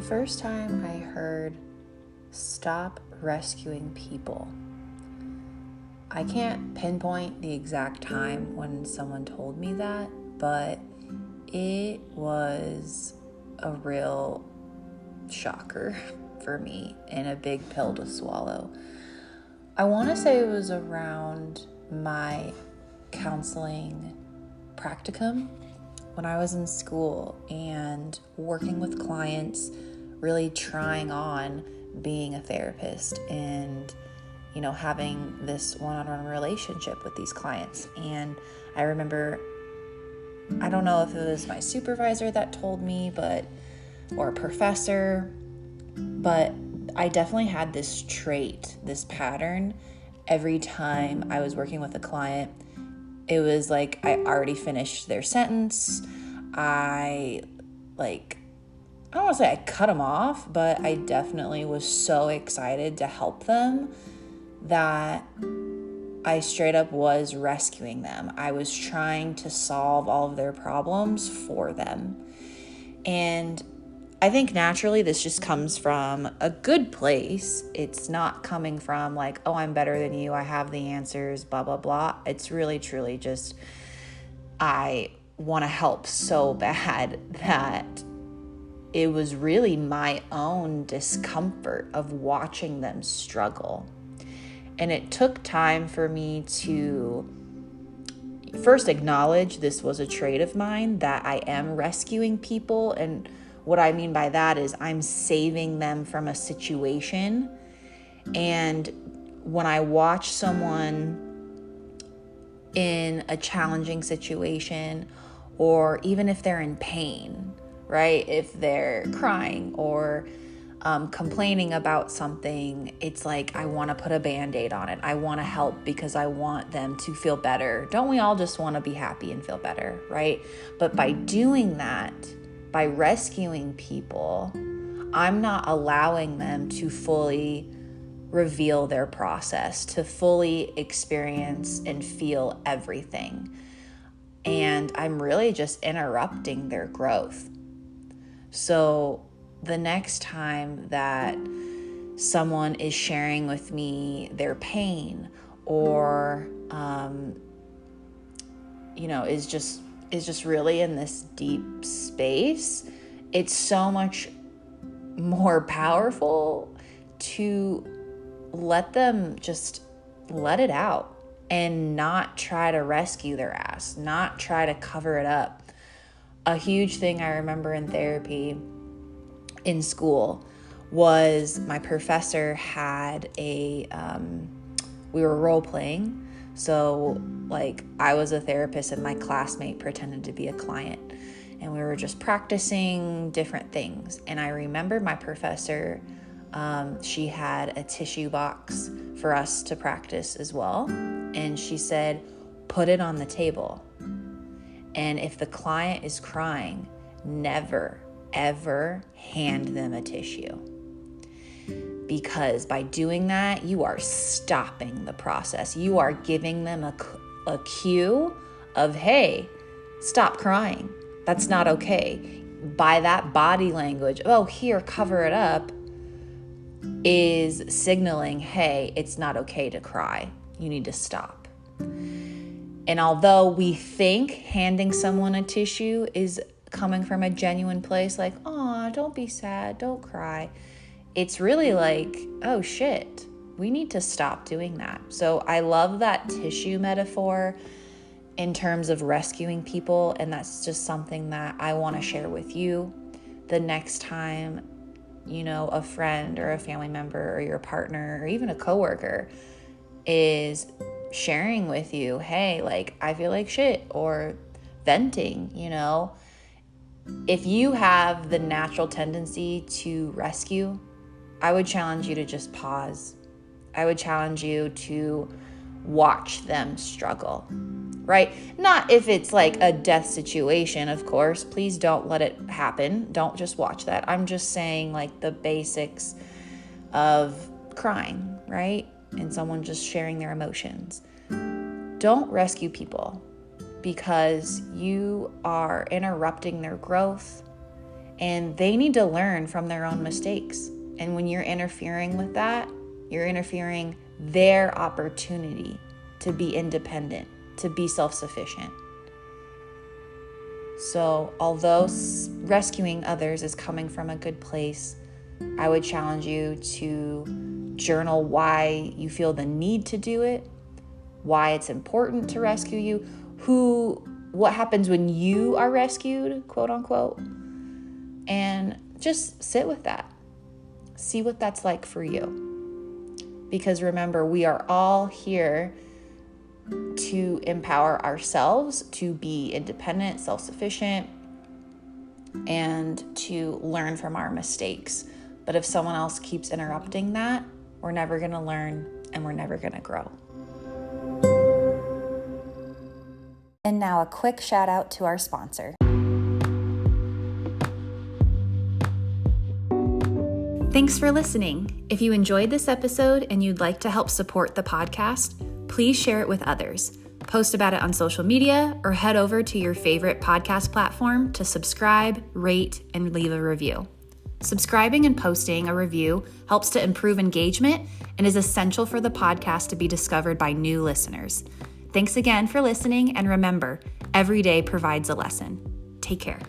first time I heard stop rescuing people, I can't pinpoint the exact time when someone told me that, but it was a real shocker for me and a big pill to swallow. I want to say it was around my counseling practicum when I was in school and working with clients, really trying on being a therapist and, having this one-on-one relationship with these clients. And I remember, I don't know if it was my supervisor that told me, or a professor, but I definitely had this trait, this pattern. Every time I was working with a client, it was like I already finished their sentence. I don't want to say I cut them off, but I definitely was so excited to help them that I straight up was rescuing them. I was trying to solve all of their problems for them. And I think naturally this just comes from a good place. It's not coming from like, oh, I'm better than you, I have the answers, blah, blah, blah. It's really, truly just, I want to help so bad that it was really my own discomfort of watching them struggle. And it took time for me to first acknowledge this was a trait of mine, that I am rescuing people. And what I mean by that is I'm saving them from a situation. And when I watch someone in a challenging situation, or even if they're in pain, right? If they're crying or complaining about something, it's like I want to put a Band-Aid on it. I want to help because I want them to feel better. Don't we all just want to be happy and feel better, right? But by doing that, by rescuing people, I'm not allowing them to fully reveal their process, to fully experience and feel everything. And I'm really just interrupting their growth. So the next time that someone is sharing with me their pain or, is just really in this deep space, it's so much more powerful to let them just let it out and not try to rescue their ass, not try to cover it up. A huge thing I remember in therapy in school was my professor had we were role playing. So I was a therapist and my classmate pretended to be a client, and we were just practicing different things. And I remember my professor, she had a tissue box for us to practice as well. And she said, put it on the table. And if the client is crying, never, ever hand them a tissue. Because by doing that, you are stopping the process. You are giving them a cue of, hey, stop crying. That's not okay. By that body language, oh, here, cover it up, is signaling, hey, it's not okay to cry. You need to stop. And although we think handing someone a tissue is coming from a genuine place, like, oh, don't be sad, don't cry, it's really like, oh shit, we need to stop doing that. So I love that tissue metaphor in terms of rescuing people, and that's just something that I want to share with you the next time, a friend or a family member or your partner or even a coworker is sharing with you, hey, I feel like shit, or venting, If you have the natural tendency to rescue, I would challenge you to just pause. I would challenge you to watch them struggle, right? Not if it's like a death situation, of course. Please don't let it happen. Don't just watch that. I'm just saying the basics of crying, right? And someone just sharing their emotions. Don't rescue people because you are interrupting their growth and they need to learn from their own mistakes. And when you're interfering with that, you're interfering their opportunity to be independent, to be self-sufficient. So although rescuing others is coming from a good place, I would challenge you to journal why you feel the need to do it, why it's important to rescue you, what happens when you are rescued, quote unquote, and just sit with that. See what that's like for you. Because remember, we are all here to empower ourselves to be independent, self-sufficient, and to learn from our mistakes. But if someone else keeps interrupting that, we're never going to learn and we're never going to grow. And now a quick shout out to our sponsor. Thanks for listening. If you enjoyed this episode and you'd like to help support the podcast, please share it with others. Post about it on social media or head over to your favorite podcast platform to subscribe, rate, and leave a review. Subscribing and posting a review helps to improve engagement and is essential for the podcast to be discovered by new listeners. Thanks again for listening, and remember, every day provides a lesson. Take care.